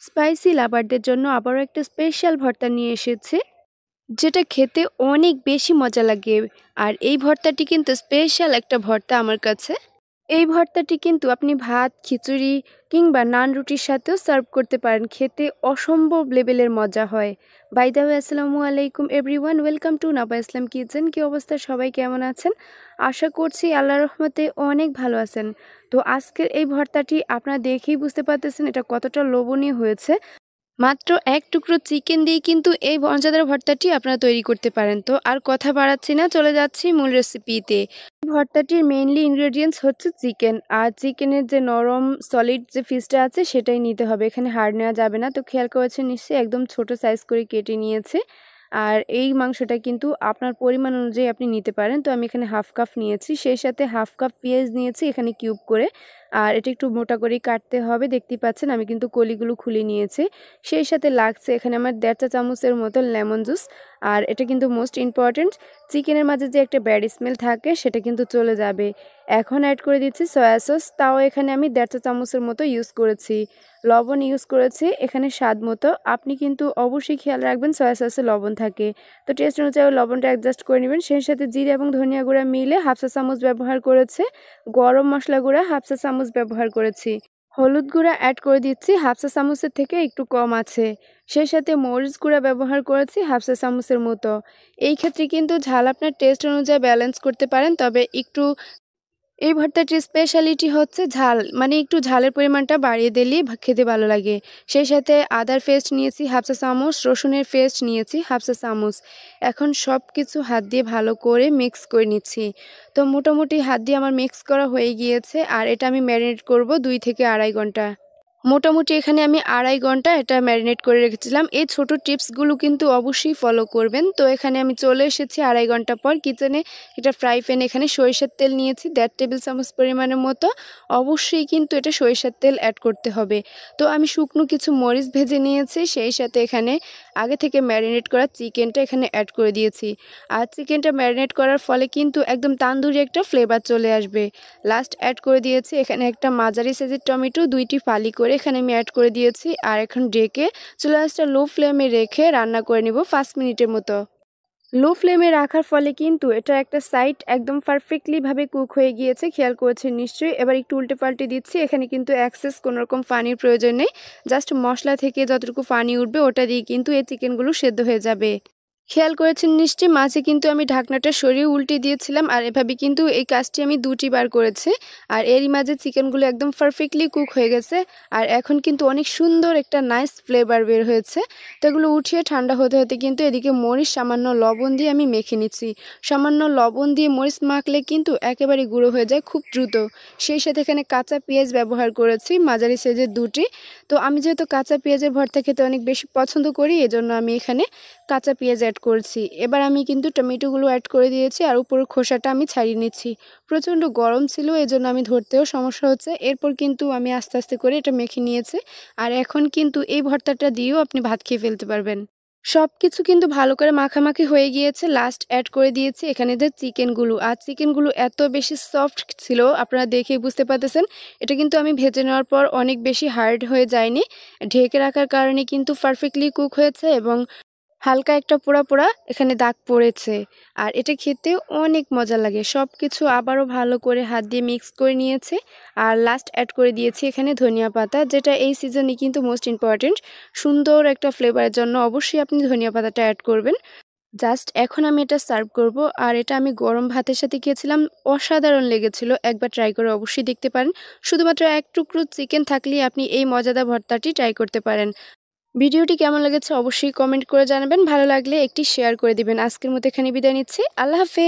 Spicy লাভারদের জন্য আবারও একটা স্পেশাল ভর্তা নিয়ে এসেছি, যেটা খেতে অনেক বেশি মজা লাগে। আর এই ভর্তাটি কিন্তু স্পেশাল একটা ভর্তা আমার কাছে। এই ভর্তাটি কিন্তু আপনি ভাত, খিচুড়ি কিংবা নান রুটির সাথেও সার্ভ করতে পারেন। খেতে অসম্ভব লেভেলের মজা হয়। বাই দ্য ওয়ে, আসসালামু আলাইকুম everyone, welcome to Naba Islam kitchen. কি অবস্থা, সবাই কেমন আছেন? আশা করছি আল্লাহর রহমতে অনেক ভালো আছেন। তো আজকের এই ভর্তাটি আপনারা দেখেই বুঝতে পারতেছেন এটা কতটা লোভনীয় হয়েছে। মাত্র এক টুকরো চিকেন দিয়ে কিন্তু এই মজাদার ভর্তাটি আপনারা তৈরি করতে পারেন। তো আর কথা বাড়াচ্ছি না, চলে যাচ্ছি মূল রেসিপিতে। ভর্তাটির মেইনলি ইনগ্রেডিয়েন্টস হচ্ছে চিকেন। আর চিকেনের যে নরম সলিড যে পিসটা আছে সেটাই নিতে হবে, এখানে হাড় নেওয়া যাবে না। তো খেয়াল করেছেন নিশ্চয়ই, একদম ছোট সাইজ করে কেটে নিয়েছে। আর এই মাংসটা কিন্তু আপনার পরিমাণ অনুযায়ী আপনি নিতে পারেন। তো আমি এখানে হাফ কাপ নিয়েছি, সেই সাথে হাফ কাপ পেঁয়াজ নিয়েছি এখানে কিউব করে। আর এটা একটু মোটা করেই কাটতে হবে, দেখতেই পাচ্ছেন আমি কিন্তু কলিগুলো খুলে নিয়েছি। সেই সাথে লাগছে এখানে আমার 1.5 চা চামচের মতো লেমন জুস। আর এটা কিন্তু মোস্ট ইম্পর্ট্যান্ট, চিকেনের মাঝে যে একটা ব্যাড স্মেল থাকে সেটা কিন্তু চলে যাবে। এখন অ্যাড করে দিচ্ছি সয়া সস, তাও এখানে আমি 1.5 চা চামচের মতো ইউজ করেছি। লবণ ইউজ করেছি এখানে স্বাদ মতো। আপনি কিন্তু অবশ্যই খেয়াল রাখবেন সয়া সসে লবণ থাকে, তো টেস্ট অনুযায়ী লবণটা অ্যাডজাস্ট করে নেবেন। সেই সাথে জিরা এবং ধনিয়া গুঁড়া মিলে হাফ চা চামচ ব্যবহার করেছে। গরম মশলা গুঁড়া হাফ চা চামচ ব্যবহার করেছি। হলুদ গুঁড়া অ্যাড করে দিচ্ছি হাফ চা চামচের থেকে একটু কম আছে। সেই সাথে মরিচ গুঁড়া ব্যবহার করেছি হাফ চা চামচের মতো। এই ক্ষেত্রে কিন্তু ঝাল আপনার টেস্ট অনুযায়ী ব্যালেন্স করতে পারেন, তবে একটু এই ভর্তাটির স্পেশালিটি হচ্ছে ঝাল, মানে একটু ঝালের পরিমাণটা বাড়িয়ে দিলেই খেতে ভালো লাগে। সেই সাথে আদার পেস্ট নিয়েছি হাফ চা চামচ, রসুনের পেস্ট নিয়েছি হাফ চা চামচ। এখন সব কিছু হাত দিয়ে ভালো করে মিক্স করে নিচ্ছি। তো মোটামুটি হাত দিয়ে আমার মিক্স করা হয়ে গিয়েছে। আর এটা আমি ম্যারিনেট করব 2 থেকে আড়াই ঘন্টা। মোটামুটি এখানে আমি আড়াই ঘন্টা এটা ম্যারিনেট করে রেখেছিলাম। এই ছোট টিপসগুলো কিন্তু অবশ্যই ফলো করবেন। তো এখানে আমি চলে এসেছি আড়াই ঘন্টা পর কিচেনে। এটা ফ্রাই প্যানে এখানে সরিষার তেল নিয়েছি 1.5 টেবিল চামচ পরিমাণের মতো। অবশ্যই কিন্তু এটা সরিষার তেল অ্যাড করতে হবে। তো আমি শুকনো কিছু মরিচ ভেজে নিয়েছি, সেই সাথে এখানে আগে থেকে ম্যারিনেট করা চিকেনটা এখানে অ্যাড করে দিয়েছি। আর চিকেনটা ম্যারিনেট করার ফলে কিন্তু একদম তান্দুরি একটা ফ্লেভার চলে আসবে। লাস্ট অ্যাড করে দিয়েছি এখানে একটা মাঝারি সাইজের টমেটো 2টি ফালি করে এখানে আমি অ্যাড করে দিয়েছি। আর এখন ঢেকে চুলা আঁচটা লো ফ্লেমে রেখে রান্না করে নিব 5 মিনিটের মতো। লো ফ্লেমে রাখার ফলে কিন্তু এটা একটা সাইড একদম পারফেক্টলি ভাবে কুক হয়ে গিয়েছে, খেয়াল করেছেন নিশ্চয়ই। এবার একটু উল্টে পাল্টে দিচ্ছি। এখানে কিন্তু এক্সেস কোনো রকম পানির প্রয়োজন নেই, জাস্ট মশলা থেকে যতটুকু পানি উঠবে ওটা দিয়ে কিন্তু এই চিকেনগুলো সেদ্ধ হয়ে যাবে। খেয়াল করেছেন নিশ্চয়ই, মাঝে কিন্তু আমি ঢাকনাটা সরিয়ে উল্টে দিয়েছিলাম। আর এভাবে কিন্তু এই কাজটি আমি 2টি বার করেছি। আর এরই মাঝে চিকেনগুলো একদম পারফেক্টলি কুক হয়ে গেছে। আর এখন কিন্তু অনেক সুন্দর একটা নাইস ফ্লেভার বের হয়েছে। তো এগুলো উঠিয়ে ঠান্ডা হতে হতে কিন্তু এদিকে মরিচ সামান্য লবণ দিয়ে আমি মেখে নিচ্ছি। সামান্য লবণ দিয়ে মরিচ মাখলে কিন্তু একেবারে গুঁড়ো হয়ে যায় খুব দ্রুত। সেই সাথে এখানে কাঁচা পেঁয়াজ ব্যবহার করেছি মাঝারি সাইজের 2টি। তো আমি যেহেতু কাঁচা পেঁয়াজের ভর্তা খেতে অনেক বেশি পছন্দ করি, এজন্য আমি এখানে কাঁচা পেঁয়াজ অ্যাড করছি। এবার আমি কিন্তু টমেটোগুলো অ্যাড করে দিয়েছি আর উপরের খোসাটা আমি ছাড়িয়ে নিচ্ছি। প্রচণ্ড গরম ছিল, এজন্য আমি ধরতেও সমস্যা হচ্ছে। এরপর কিন্তু আমি আস্তে আস্তে করে এটা মেখে নিয়েছি। আর এখন কিন্তু এই ভর্তাটা দিয়েও আপনি ভাত খেয়ে ফেলতে পারবেন। সব কিছু কিন্তু ভালো করে মাখামাখি হয়ে গিয়েছে। লাস্ট অ্যাড করে দিয়েছি এখানে যে চিকেনগুলো। আর চিকেনগুলো এত বেশি সফট ছিল, আপনারা দেখেই বুঝতে পারতেছেন। এটা কিন্তু আমি ভেজে নেওয়ার পর অনেক বেশি হার্ড হয়ে যায়নি। ঢেকে রাখার কারণে কিন্তু পারফেক্টলি কুক হয়েছে এবং হালকা একটা পোড়া পোড়া এখানে দাগ পড়েছে। আর এটা খেতে অনেক মজা লাগে। সব কিছু আবারও ভালো করে হাত দিয়ে মিক্স করে নিয়েছে। আর লাস্ট অ্যাড করে দিয়েছি এখানে ধনিয়া পাতা, যেটা এই সিজনে কিন্তু মোস্ট ইম্পর্টেন্ট। সুন্দর একটা ফ্লেভারের জন্য অবশ্যই আপনি ধনিয়া পাতাটা অ্যাড করবেন। জাস্ট এখন আমি এটা সার্ভ করব। আর এটা আমি গরম ভাতের সাথে খেয়েছিলাম, অসাধারণ লেগেছিল। একবার ট্রাই করে অবশ্যই দেখতে পারেন। শুধুমাত্র এক টুকরো চিকেন থাকলেই আপনি এই মজাদার ভর্তাটি ট্রাই করতে পারেন। ভিডিওটি কেমন লেগেছে অবশ্যই কমেন্ট করে জানাবেন। ভালো লাগলে একটি শেয়ার করে দিবেন। আজকের মতো এখানে বিদায় নিচ্ছি। আল্লাহ হাফেজ।